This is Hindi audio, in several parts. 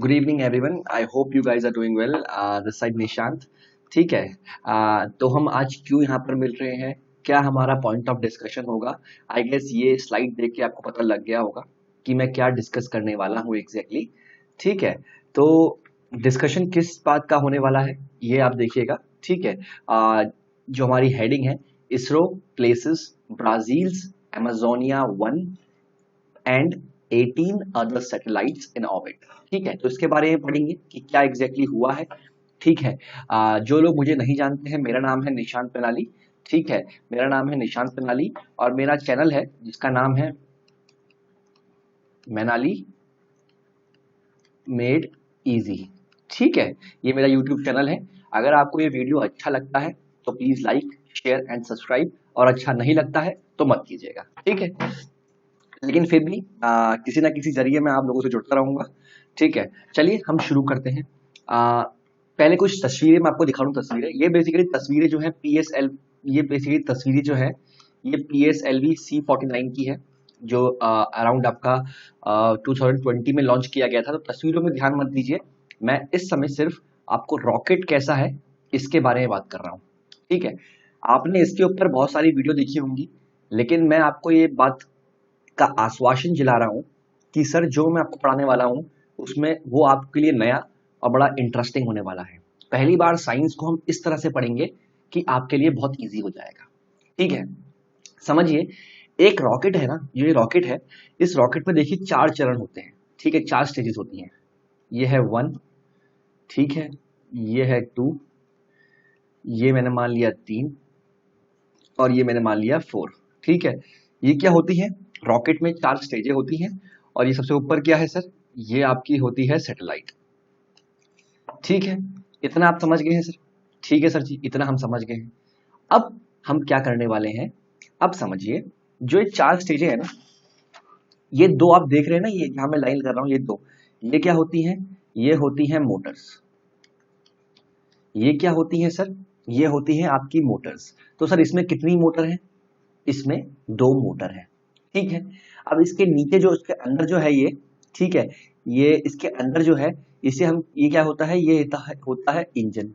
Good evening everyone, I hope you guys are doing well. This side Nishant. ठीक है। तो हम आज क्यों यहाँ पर मिल रहे हैं, क्या हमारा पॉइंट ऑफ डिस्कशन होगा। आई गेस ये स्लाइड देख के आपको पता लग गया होगा कि मैं क्या डिस्कस करने वाला हूँ एग्जैक्टली। ठीक है, तो डिस्कशन किस बात का होने वाला है ये आप देखिएगा। ठीक है। जो हमारी हेडिंग है, ISRO places Brazil's Amazonia 1 and 18 other satellites in orbit. ठीक है, तो इसके बारे में पढ़ेंगे कि क्या एग्जैक्टली हुआ है। ठीक है। जो लोग मुझे नहीं जानते हैं, मेरा नाम है निशांत पेनाली। ठीक है, मेरा नाम है निशांत पेनाली और मेरा चैनल है जिसका नाम है मेनाली मेड इजी। ठीक है, ये मेरा यूट्यूब चैनल है। अगर आपको ये वीडियो अच्छा लगता है तो please like share and subscribe, और अच्छा नहीं लगता है तो मत कीजिएगा। ठीक है, लेकिन फिर भी किसी ना किसी जरिए मैं आप लोगों से जुड़ता रहूंगा। ठीक है, चलिए हम शुरू करते हैं। पहले कुछ तस्वीरें मैं आपको दिखा दूं। तस्वीरें, ये बेसिकली तस्वीरें जो है PSL, ये बेसिकली तस्वीरें जो है ये PSLV C49 की है, जो अराउंड आपका 2020 में लॉन्च किया गया था। तो तस्वीरों में ध्यान मत दीजिए, मैं इस समय सिर्फ आपको रॉकेट कैसा है इसके बारे में बात कर रहा हूँ। ठीक है, आपने इसके ऊपर बहुत सारी वीडियो देखी होंगी, लेकिन मैं आपको ये बात का आश्वासन दिला रहा हूं कि सर जो मैं आपको पढ़ाने वाला हूं उसमें वो आपके लिए नया और बड़ा इंटरेस्टिंग होने वाला है। पहली बार साइंस को हम इस तरह से पढ़ेंगे कि आपके लिए बहुत इजी हो जाएगा। ठीक है, समझिए, एक रॉकेट है ना, ये रॉकेट है, इस रॉकेट में देखिए 4 चरण होते हैं। ठीक है, 4 स्टेजेस होती हैं। ये है 1, ठीक है, ये है 2, ये मैंने मान लिया 3, और ये मैंने मान लिया 4। ठीक है, ये क्या होती है, रॉकेट में 4 स्टेजें होती हैं, और ये सबसे ऊपर क्या है सर, ये आपकी होती है सैटेलाइट। ठीक है, इतना आप समझ गए हैं सर। ठीक है सर जी, इतना हम समझ गए हैं। अब हम क्या करने वाले हैं, अब समझिए, जो ये 4 स्टेजें हैं ना, ये 2 आप देख रहे हैं ना, ये जहां मैं लाइन कर रहा हूं, ये 2, ये क्या होती हैं, ये होती हैं मोटर्स। ये क्या होती है सर, ये होती है आपकी मोटर्स। तो सर इसमें कितनी मोटर है, इसमें 2 मोटर है। ठीक है, अब इसके नीचे जो, इसके अंदर जो है ये, ठीक है, ये इसके अंदर जो है, इसे हम, ये क्या होता है, ये होता है इंजन।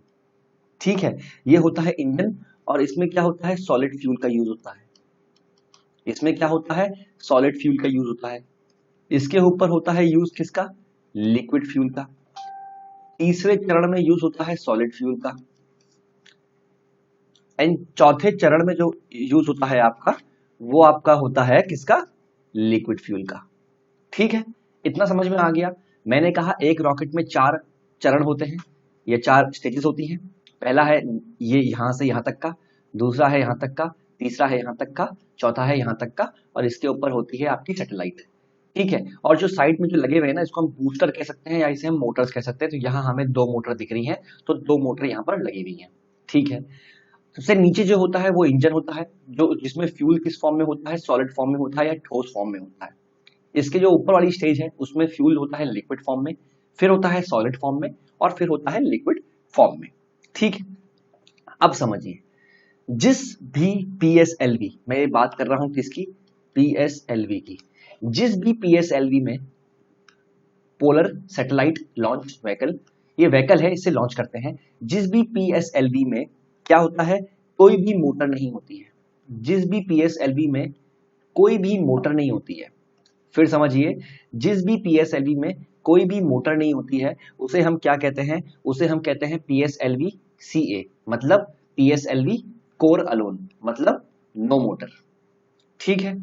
ठीक है, ये होता है इंजन, और इसमें क्या होता है, सॉलिड फ्यूल का यूज होता है। इसमें क्या होता है, सॉलिड फ्यूल का यूज होता है। इसके ऊपर होता है यूज किसका, लिक्विड फ्यूल का। तीसरे चरण में यूज होता है सॉलिड फ्यूल का, एंड चौथे चरण में जो यूज होता है आपका, वो आपका होता है किसका, लिक्विड फ्यूल का। ठीक है, इतना समझ में आ गया। मैंने कहा एक रॉकेट में 4 चरण होते हैं, ये 4 स्टेजेस होती हैं। पहला है ये यहां से यहां तक का, दूसरा है यहां तक का, तीसरा है यहां तक का, चौथा है यहां तक का, और इसके ऊपर होती है आपकी सैटेलाइट। ठीक है, और जो साइड में जो लगे हुए हैं ना, इसको हम बूस्टर कह सकते हैं या इसे हम मोटर्स कह सकते हैं। तो यहाँ हमें 2 मोटर दिख रही हैं, तो 2 मोटर यहाँ पर लगी हुई हैं। ठीक है, सबसे नीचे जो होता है वो इंजन होता है, जो जिसमें फ्यूल किस फॉर्म में होता है, सॉलिड फॉर्म में होता है या ठोस फॉर्म में होता है। इसके जो ऊपर वाली स्टेज है उसमें फ्यूल होता है लिक्विड फॉर्म में, फिर होता है सॉलिड फॉर्म में, और फिर होता है लिक्विड फॉर्म में। ठीक है, अब समझिए, जिस भी PSLV, मैं ये बात कर रहा हूं किसकी, PSLV की, जिस भी PSLV में, पोलर सैटेलाइट लॉन्च व्हीकल, ये व्हीकल है, इसे लॉन्च करते हैं, जिस भी PSLV में क्या होता है, कोई भी मोटर नहीं होती है। जिस भी PSLV में कोई भी मोटर नहीं होती है। फिर समझिए, जिस भी PSLV में कोई भी मोटर नहीं होती है, उसे हम क्या कहते हैं, उसे हम कहते हैं PSLV CA, मतलब PSLV कोर अलोन, मतलब नो मोटर। ठीक है,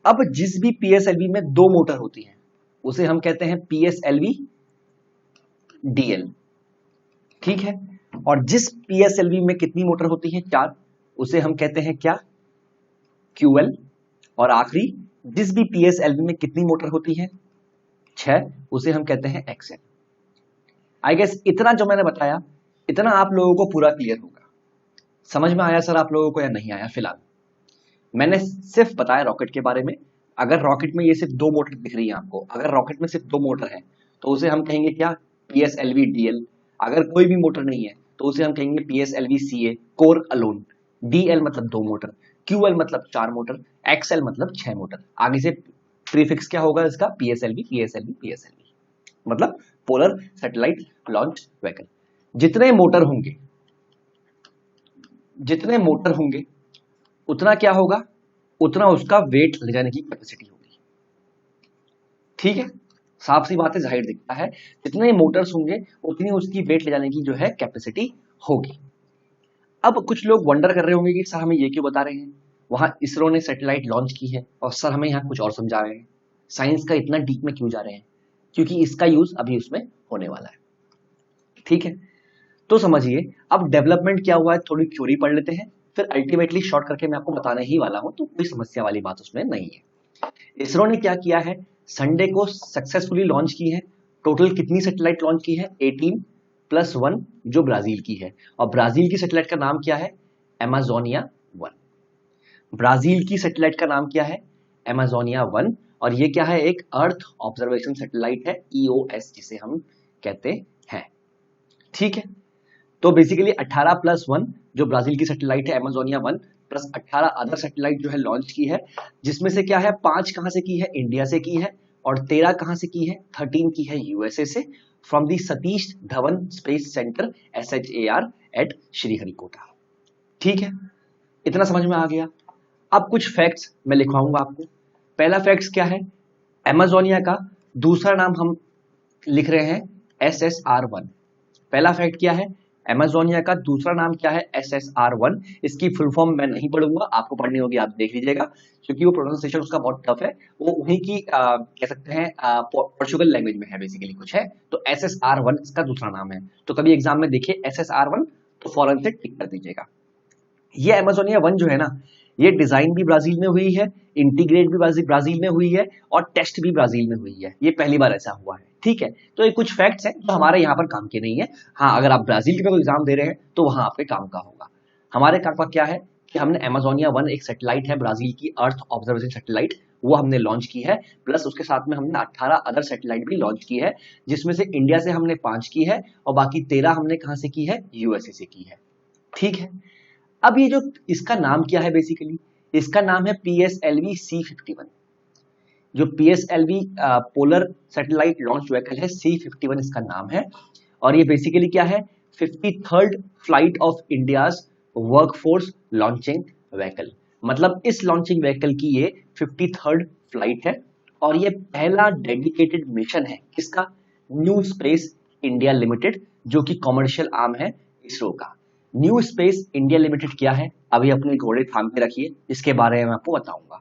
अब जिस भी PSLV में 2 मोटर होती हैं उसे हम कहते हैं PSLV DL। ठीक है, और जिस PSLV में कितनी मोटर होती है, 4, उसे हम कहते हैं क्या, QL। और आखिरी, जिस भी PSLV में कितनी मोटर होती है, 6, उसे हम कहते हैं XL। आई गेस इतना जो मैंने बताया, इतना आप लोगों को पूरा क्लियर होगा। समझ में आया सर आप लोगों को या नहीं आया। फिलहाल मैंने सिर्फ बताया रॉकेट के बारे में। अगर रॉकेट में ये सिर्फ 2 मोटर दिख रही है आपको, अगर रॉकेट में सिर्फ 2 मोटर है तो उसे हम कहेंगे क्या, PSLV DL। अगर कोई भी मोटर नहीं है तो उसे हम कहेंगे PSLV CA core alone. DL मतलब 2 मोटर, QL मतलब 4 मोटर, XL मतलब 6 मोटर। आगे से प्रीफिक्स क्या होगा इसका, PSLV PSLV PSLV, मतलब पोलर सैटेलाइट लॉन्च व्हीकल। जितने मोटर होंगे उतना क्या होगा, उतना उसका वेट ले जाने की कैपेसिटी होगी। ठीक है, साफ सी बात है, जाहिर दिखता है, जितने मोटर्स होंगे उतनी उसकी वेट ले जाने की जो है कैपेसिटी होगी। अब कुछ लोग वंडर कर रहे होंगे कि सर हमें ये क्यों बता रहे हैं, वहां इसरो ने सैटेलाइट लॉन्च की है और सर हमें यहाँ कुछ और समझा रहे हैं, साइंस का इतना डीप में क्यों जा रहे हैं, क्योंकि इसका यूज अभी उसमें होने वाला है। ठीक है, तो समझिए अब डेवलपमेंट क्या हुआ है, थोड़ी थ्योरी पढ़ लेते हैं, फिर अल्टीमेटली शॉर्ट करके मैं आपको बताने ही वाला हूं, तो कोई समस्या वाली बात उसमें नहीं है। इसरो ने क्या किया है, संडे को सक्सेसफुली लॉन्च की है। टोटल कितनी सैटेलाइट लॉन्च की है, 18 + 1 जो ब्राजील की है, और ब्राजील की सैटेलाइट का नाम क्या है, अमेजोनिया 1। ब्राजील की सैटेलाइट का नाम क्या है, अमेजोनिया 1, और ये क्या है, एक अर्थ ऑब्जर्वेशन सैटेलाइट है, EOS जिसे हम कहते हैं। ठीक है, तो बेसिकली 18 + 1 जो ब्राजील की सैटेलाइट है अमेजोनिया 1 प्लस 18 अदर सैटेलाइट जो है लॉन्च की है, जिसमें से क्या है 5 कहां से की है, इंडिया से की है, और 13 कहां से की है, 13 की है यूएसए से, from the Satish Dhawan space centre SHAR at Sriharikota. ठीक है, इतना समझ में आ गया। अब कुछ फैक्ट्स मैं लिखवाऊंगा आपको। पहला फैक्ट्स क्या है, अमेजोनिया का दूसरा नाम हम लिख रहे हैं SSR1। पहला फैक्ट क्या है, अमेजोनिया का दूसरा नाम क्या है, SSR1। इसकी फुल फॉर्म मैं नहीं पढ़ूंगा, आपको पढ़नी होगी, आप देख लीजिएगा, क्योंकि वो प्रोनाउंसिएशन उसका बहुत टफ है, वो उन्हीं की कह सकते हैं पोर्चुगल लैंग्वेज में है, बेसिकली कुछ है, तो SSR1 इसका दूसरा नाम है। तो कभी एग्जाम में देखिए SSR1 तो फौरन से टिक कर दीजिएगा। ये अमेजोनिया 1 जो है ना, ये डिजाइन भी ब्राजील में हुई है, इंटीग्रेट भी ब्राजील में हुई है, और टेस्ट भी ब्राजील में हुई है। ये पहली बार ऐसा हुआ है। ठीक है, तो ये कुछ फैक्ट्स हैं जो हमारे यहाँ पर काम के नहीं है। हाँ, अगर आप ब्राजील के कोई एग्जाम दे रहे हैं तो वहां आपके काम का होगा। हमारे काम का क्या है कि हमने अमेजोनिया 1 एक सैटेलाइट है ब्राजील की, अर्थ ऑब्जर्वेशन सैटेलाइट, वो हमने लॉन्च की है, प्लस उसके साथ में हमने 18 अदर सैटेलाइट भी लॉन्च की है, जिसमें से इंडिया से हमने 5 की है, और बाकी 13 हमने कहां से की है, यूएसए से की है। ठीक है, अब ये जो इसका नाम क्या है, बेसिकली इसका नाम है PSLV C51। जो PSLV polar satellite launch vehicle है, C51 इसका नाम है, और ये बेसिकली क्या है, 53rd flight of India's workforce launching vehicle. मतलब इस लॉन्चिंग व्हीकल की ये 53rd फ्लाइट है, और ये पहला डेडिकेटेड मिशन है किसका, न्यू स्पेस इंडिया लिमिटेड, जो कि कॉमर्शियल आर्म है इसरो का। न्यू स्पेस इंडिया लिमिटेड क्या है, अभी अपने घोड़े थाम के रखिए, इसके बारे में आपको बताऊंगा।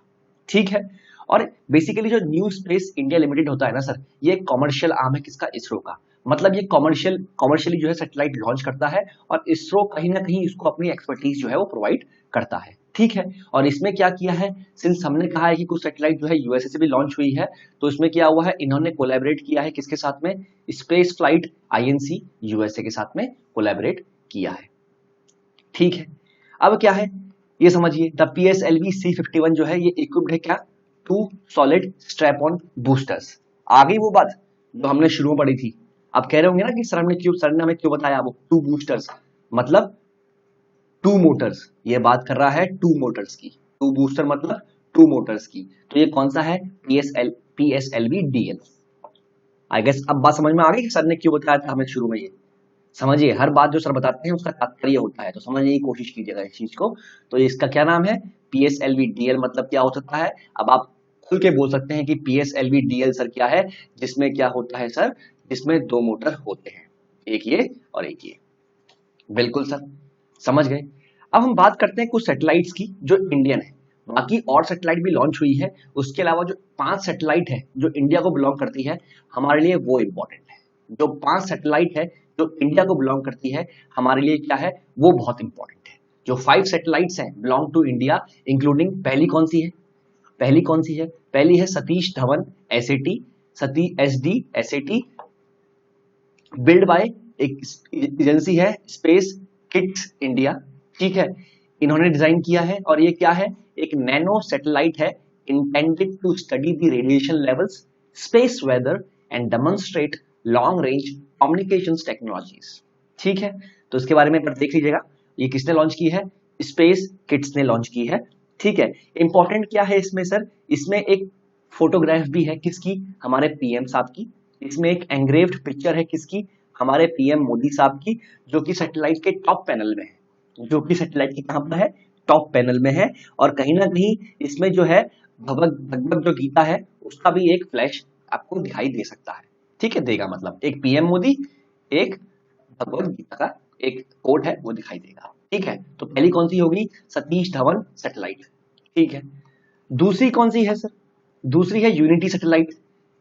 ठीक है, और बेसिकली जो न्यू स्पेस इंडिया लिमिटेड होता है ना सर, ये कॉमर्शियल आर्म है किसका, इसरो का। मतलब ये कॉमर्शियली जो है सैटेलाइट लॉन्च करता है, और इसरो कहीं ना कहीं इसको अपनी एक्सपर्टीज जो है वो प्रोवाइड करता है। ठीक है, और इसमें क्या किया है, सिंस हमने कहा है कि कुछ सैटेलाइट जो है यूएसए से भी लॉन्च हुई है, तो इसमें क्या हुआ है, इन्होंने कोलैबोरेट किया है किसके साथ में, स्पेस फ्लाइट INC यूएसए के साथ में कोलैबोरेट किया है। ठीक है, अब क्या है ये समझिए, द PSLV C51 जो है ये इक्विप्ड है क्या, 2 सॉलिड स्ट्रैप ऑन बूस्टर्स। आ गई वो बात जो हमने शुरू में पढ़ी थी। आप कह रहे होंगे ना कि सर ने हमें क्यों बताया, वो 2 बूस्टर्स मतलब 2 मोटर्स, ये बात कर रहा है 2 मोटर्स की, 2 बूस्टर मतलब 2 मोटर्स की। तो ये कौन सा है, PSLV DL। आई गेस अब बात समझ में आ गई कि सर ने क्यों बताया था हमें शुरू में। ये समझिए, हर बात जो सर बताते हैं उसका तात्पर्य होता है, तो समझने की कोशिश कीजिएगा इस चीज को। तो इसका क्या नाम है, PSLV DL, मतलब क्या हो सकता है, अब आप खुल के बोल सकते हैं कि PSLV DL सर क्या है, जिसमें क्या होता है सर, जिसमें 2 मोटर होते हैं, एक ये और एक ये। बिल्कुल सर, समझ गए। अब हम बात करते हैं कुछ सैटेलाइट्स की जो इंडियन है, बाकी और सैटेलाइट भी लॉन्च हुई है, उसके अलावा जो 5 सैटेलाइट है जो इंडिया को बिलोंग करती है, हमारे लिए वो इंपॉर्टेंट है। जो 5 सैटेलाइट है जो इंडिया को बिलोंग करती है, हमारे लिए क्या है, वो बहुत इंपॉर्टेंट है। जो 5 सैटेलाइट्स हैं बिलोंग टू इंडिया, इंक्लूडिंग पहली कौन सी है, पहली है Satish Dhawan SAT, SDSAT, build by एक एजेंसी है स्पेस किड्स इंडिया। ठीक है, इन्होंने डिजाइन किया है, और ये क्या है, एक नैनो सैटेलाइट है, intended to study the radiation levels, space weather and demonstrate long range communications technologies. ठीक है, तो इसके बारे में देख लीजिएगा, ये किसने लॉन्च की है, स्पेस किड्स ने लॉन्च की है। ठीक है, इंपॉर्टेंट क्या है इसमें सर, इसमें एक फोटोग्राफ भी है किसकी, हमारे PM साहब की। इसमें एक एंग्रेव्ड पिक्चर है किसकी, हमारे पीएम मोदी साहब की, जो कि सैटेलाइट के टॉप पैनल में है, जो कि सैटेलाइट के कहां पर है, टॉप पैनल में है। और कहीं ना कहीं इसमें जो है भगवत भगवत जो गीता है उसका भी एक फ्लैश आपको दिखाई दे सकता है। ठीक है, देगा मतलब एक पीएम मोदी, एक भगवत गीता का एक कोट है वो दिखाई देगा। ठीक है, तो पहली कौन सी होगी, सतीश धवन सैटेलाइट। ठीक है, दूसरी कौन सी है सर, दूसरी है यूनिटी सैटेलाइट।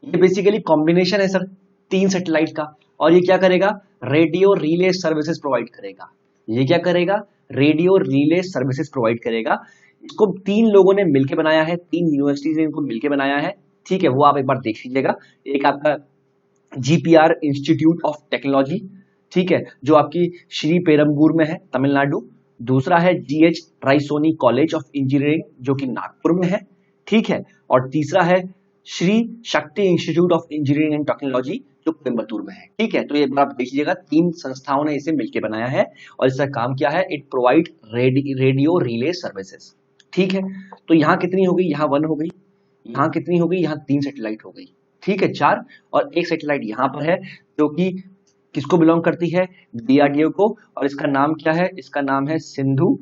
ये बेसिकली कॉम्बिनेशन है सर तीन सैटेलाइट का, और ये क्या करेगा, रेडियो रिले सर्विसेज प्रोवाइड करेगा। ये क्या करेगा, रेडियो रिले सर्विसेज प्रोवाइड करेगा। इसको तीन लोगों ने मिलकर बनाया है, तीन यूनिवर्सिटीज ने इनको मिलकर बनाया है। ठीक है, वो आप एक बार देख लीजिएगा। एक आपका जीपीआर इंस्टीट्यूट ऑफ टेक्नोलॉजी, ठीक है, जो आपकी श्री पेरम्बूर में है, तमिलनाडु। दूसरा है GH Raisoni college of engineering, जो कि नागपुर में है। ठीक है, और तीसरा है Shri Shakti institute of engineering and technology, जो कोयम्बतूर में है। ठीक है, तो ये आप देखिएगा तीन संस्थाओं ने इसे मिलकर बनाया है, और इसका काम क्या है, it provide radio relay services. ठीक है, तो यहाँ कितनी हो गई, यहाँ 1 हो गई, यहाँ कितनी हो गई, यहाँ 3 सैटेलाइट हो गई। ठीक है, 4, और एक सैटेलाइट यहाँ पर है जो कि किसको बिलोंग करती है, डीआरडीओ को, और इसका नाम क्या है, इसका नाम है सिंधु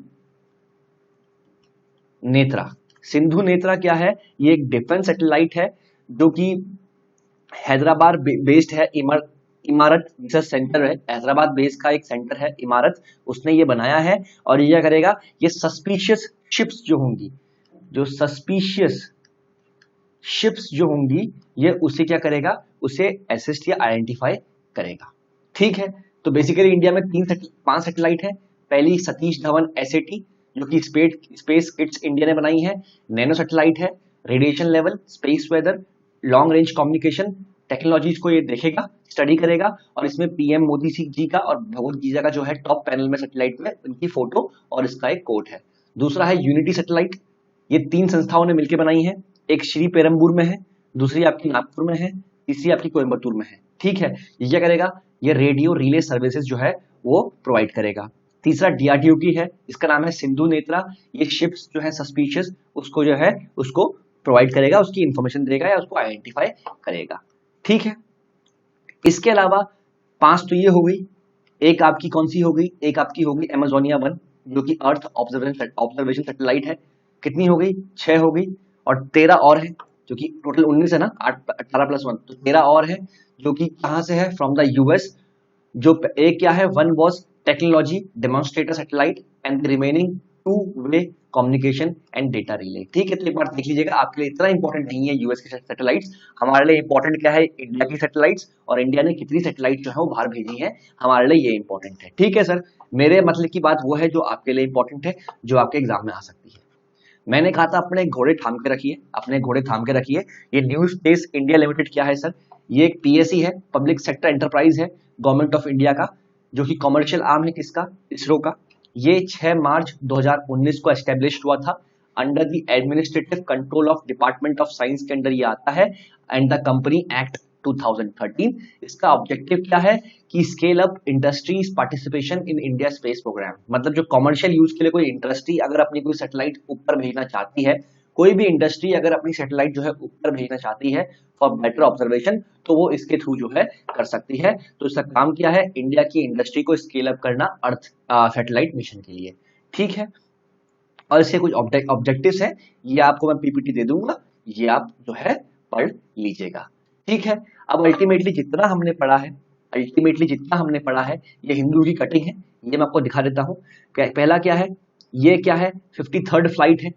नेत्रा। सिंधु नेत्रा क्या है, ये एक डिफेंस सैटेलाइट है जो कि हैदराबाद बेस्ड है। इमारत रिसर्च सेंटर है, हैदराबाद बेस्ड का एक सेंटर है इमारत, उसने ये बनाया है। और ये क्या करेगा, ये सस्पिशियस शिप्स जो होंगी, जो सस्पिशियस शिप्स जो होंगी, ये उसे क्या करेगा, उसे असिस्ट या आइडेंटिफाई करेगा। ठीक है, तो बेसिकली इंडिया में 5 सैटेलाइट है। पहली सतीश धवन एसएटी, जो कि स्पेस किड्स इंडिया ने बनाई है। नैनो सैटेलाइट है, radiation level, space weather, long range communication technologies को ये देखेगा, स्टडी करेगा। और इसमें पीएम मोदी जी का और भगवत गीता का जो है टॉप पैनल में सैटेलाइट में उनकी फोटो और इसका एक कोड है। दूसरा है यूनिटी सैटेलाइट, ये 3 संस्थाओं ने मिलकर बनाई है। एक श्री पेरम्बूर में है, दूसरी आपकी नागपुर में है, तीसरी आपकी कोयम्बतूर में है। ठीक है, ये क्या करेगा, ये रेडियो रिले सर्विसेज जो है वो प्रोवाइड करेगा। तीसरा डीआरडीओ की है, इसका नाम है सिंधु नेत्रा। ये शिप्स जो है सस्पिशियस, उसको जो है उसको प्रोवाइड करेगा, उसकी इंफॉर्मेशन देगा या उसको आइडेंटिफाई करेगा। ठीक है, इसके अलावा 5 तो ये हो गई। एक आपकी कौन सी हो गई, एक आपकी हो गई अमेजोनिया 1, जो कि अर्थ ऑब्जर्वेशन सैटेलाइट है। कितनी हो गई, 6 हो गई। और 13 और है, जो कि टोटल 19 है ना, 18 + 1 तो 13 और है, जो कि कहां से है, फ्रॉम द यूएस। जो एक क्या है, 1 was technology demonstrator satellite and the remaining 2 way communication and data relay. ठीक है, तो एक बार देख लीजिएगा, आपके लिए इतना इंपॉर्टेंट नहीं है यूएस के सैटेलाइट्स। हमारे लिए इंपॉर्टेंट क्या है, इंडिया की सैटेलाइट्स, और इंडिया ने कितनी सैटेलाइट जो है वो बाहर भेजी है, हमारे लिए ये इंपॉर्टेंट है। ठीक है सर, मेरे मतलब की बात वो है जो आपके लिए इंपॉर्टेंट है, जो आपके एग्जाम में आ सकती है। मैंने कहा था अपने घोड़े थाम के रखिए, अपने घोड़े थाम के रखिए। ये न्यू स्पेस इंडिया लिमिटेड क्या है सर, ये एक पीएसई है, पब्लिक सेक्टर एंटरप्राइज है, गवर्नमेंट ऑफ इंडिया का, जो कि कमर्शियल आर्म है किसका, इसरो का। ये 6 मार्च 2019 को एस्टेब्लिश हुआ था, under the administrative control of department of science के अंदर ये आता है, एंड द कंपनी एक्ट 2013। इसका ऑब्जेक्टिव क्या है कि scale up industries participation in India space programme. मतलब जो कमर्शियल यूज के लिए कोई इंडस्ट्री अगर अपनी कोई सैटेलाइट ऊपर भेजना चाहती है, कोई भी इंडस्ट्री अगर अपनी सैटेलाइट जो है ऊपर भेजना चाहती है फॉर बेटर ऑब्जर्वेशन, तो वो इसके थ्रू जो है कर सकती है। तो इसका काम क्या है, इंडिया की इंडस्ट्री को स्केल अप करना अर्थ सैटेलाइट मिशन के लिए। ठीक है, और इसके कुछ ऑब्जेक्टिव्स है, ये आपको मैं पीपीटी दे दूंगा, ये आप जो है पढ़ लीजिएगा। ठीक है, अब अल्टीमेटली जितना हमने पढ़ा है, ये हिंदू की कटिंग है, ये मैं आपको दिखा देता हूँ। पहला क्या है, ये क्या है, 53rd फ्लाइट है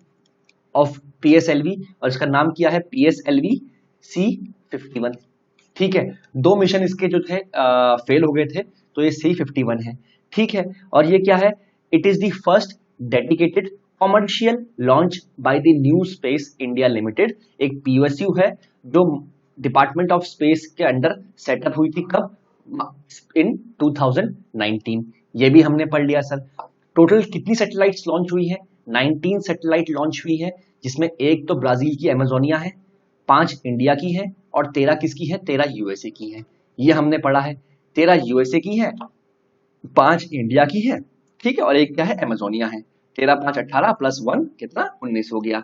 ऑफ पीएसएलवी, और इसका नाम क्या है, पीएसएलवी C51। ठीक है, 2 मिशन इसके जो थे फेल हो गए थे, तो ये C51 है। ठीक है, और ये क्या है, it is the first dedicated commercial launch by the new space India limited. एक पीएसयू है जो डिपार्टमेंट ऑफ स्पेस के अंडर सेटअप हुई थी, कब, इन 2019। ये भी हमने पढ़ लिया सर। टोटल कितनी सैटेलाइट्स लॉन्च हुई है, 19 सैटेलाइट लॉन्च हुई है, जिसमें एक तो ब्राजील की अमेजोनिया है, 5 इंडिया की है, और 13 किसकी है, 13 यूएसए की है। ये हमने पढ़ा है, 13 यूएसए की है, 5 इंडिया की है। ठीक है, और एक क्या है, अमेजोनिया है। 13 5 18 + 1 कितना, 19 हो गया।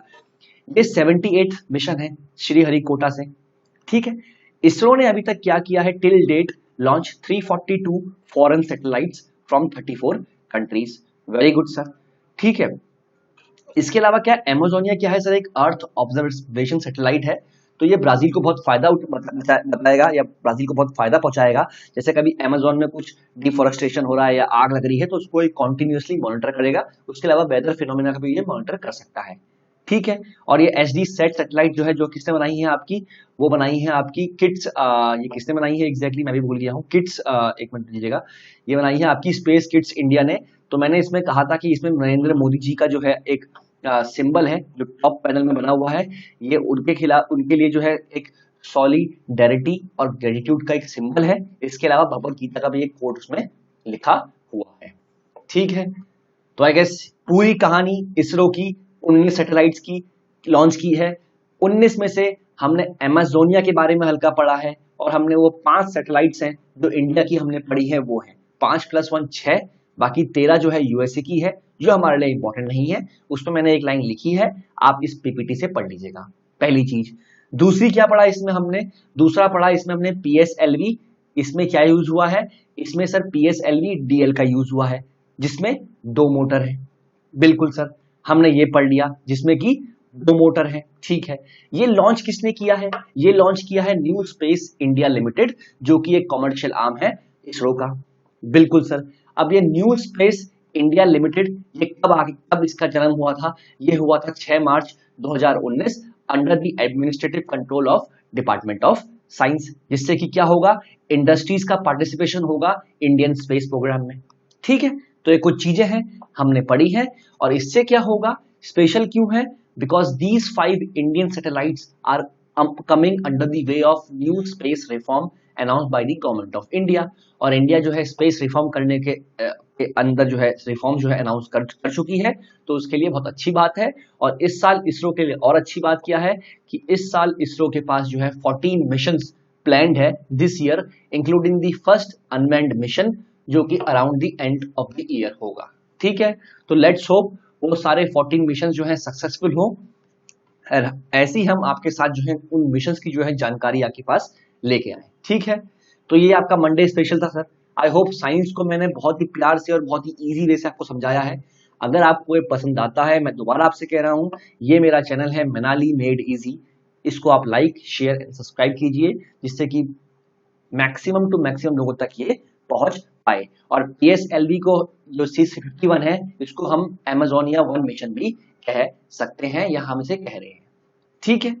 ये 78 मिशन है श्रीहरिकोटा से। ठीक है, इसरो ने अभी तक क्या किया है, till date launch 342 foreign satellites from 34 countries. Very good sir, ठीक है। इसके अलावा क्या अमेजोनिया क्या है सर, एक अर्थ ऑब्जर्वेशन सैटेलाइट है। तो ये ब्राजील को बहुत फायदा बताएगा या ब्राजील को बहुत फायदा पहुंचाएगा। जैसे कभी अमेजोन में कुछ डिफोरेस्टेशन हो रहा है या आग लग रही है तो उसको कॉन्टिन्यूसली मॉनिटर करेगा। उसके अलावा वेदर फिनोमिना का भी ये मॉनिटर कर सकता है, ठीक है। और ये एचडी सेट सैटेलाइट जो है, जो किसने बनाई है आपकी, वो बनाई है आपकी किट्स, ये किसने बनाई है एग्जैक्टली मैं भी भूल गया हूँ, किट्स, एक मिनट दीजिएगा, ये बनाई है आपकी स्पेस किट्स इंडिया ने। तो मैंने इसमें कहा था कि इसमें नरेंद्र मोदी जी का जो है एक सिंबल है जो टॉप पैनल में बना हुआ है, ये उनके खिलाफ, उनके लिए जो है एक सॉलिडेरिटी और ग्रेटिट्यूड का एक सिंबल है। इसके अलावा भगवत गीता का भी एक कोट उसमें लिखा हुआ है, ठीक है। तो आई गेस पूरी कहानी इसरो की 19 सैटेलाइट्स की लॉन्च की है। 19 में से हमने अमेजोनिया के बारे में हल्का पढ़ा है और हमने वो 5 सैटेलाइट्स हैं जो इंडिया की हमने पढ़ी है, वो है 5 + 1 6, बाकी 13 जो है यूएसए की है जो हमारे लिए इंपॉर्टेंट नहीं है। उसमें मैंने एक लाइन लिखी है, आप इस पीपीटी से पढ़ लीजिएगा, पहली चीज। दूसरी क्या पढ़ा इसमें हमने, दूसरा पढ़ा इसमें हमने पीएसएलवी। इसमें क्या यूज हुआ है, इसमें सर पीएसएलवी डीएल का यूज हुआ है जिसमें 2 मोटर है। बिल्कुल सर, हमने ये पढ़ लिया जिसमें कि 2 मोटर है, ठीक है। ये लॉन्च किसने किया है, ये लॉन्च किया है न्यू स्पेस इंडिया लिमिटेड, जो कि एक कॉमर्शियल आर्म है इसरो का। बिल्कुल सर। अब ये न्यू स्पेस इंडिया लिमिटेड ये कब इसका जन्म हुआ था, ये हुआ था 6 मार्च 2019 under the administrative control of department of science, जिससे कि क्या होगा, इंडस्ट्रीज का पार्टिसिपेशन होगा इंडियन स्पेस प्रोग्राम में, ठीक है। तो ये कुछ चीजें हैं हमने पढ़ी है। और इससे क्या होगा, स्पेशल क्यों है, because these 5 Indian satellites are coming under the way of new space reform announced by the government of India. और इंडिया जो है स्पेस रिफॉर्म करने के अंदर जो है रिफॉर्म जो है अनाउंस कर चुकी है, तो उसके लिए बहुत अच्छी बात है। और इस साल इसरो के लिए और अच्छी बात क्या है कि इस साल इसरो के पास जो है 14 मिशंस प्लान्ड है this year, including the first unmanned mission जो कि around the end of the year होगा, ठीक है। तो लेट्स होप वो सारे 14 मिशन जो है सक्सेसफुल हो। ऐसे ही हम आपके साथ जो है उन मिशंस की जो है जानकारी आपके पास लेके आए, ठीक है। तो ये आपका मंडे स्पेशल था सर। आई होप साइंस को मैंने बहुत ही प्यार से और बहुत ही इजी वे से आपको समझाया है। अगर आपको ये पसंद आता है, मैं दोबारा आपसे कह रहा हूँ, ये मेरा चैनल है मनाली मेड इजी, इसको आप लाइक शेयर एंड सब्सक्राइब कीजिए जिससे कि मैक्सिमम टू मैक्सिमम लोगों तक ये पहुंच पाए। और पीएसएलवी को जो C51 है, इसको हम अमेजोनिया 1 मिशन भी कह सकते हैं या हम इसे कह रहे हैं, ठीक है।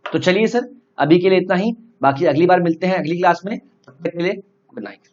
तो चलिए सर, अभी के लिए इतना ही, बाकी अगली बार मिलते हैं अगली क्लास में, तब तक के लिए गुड नाइट।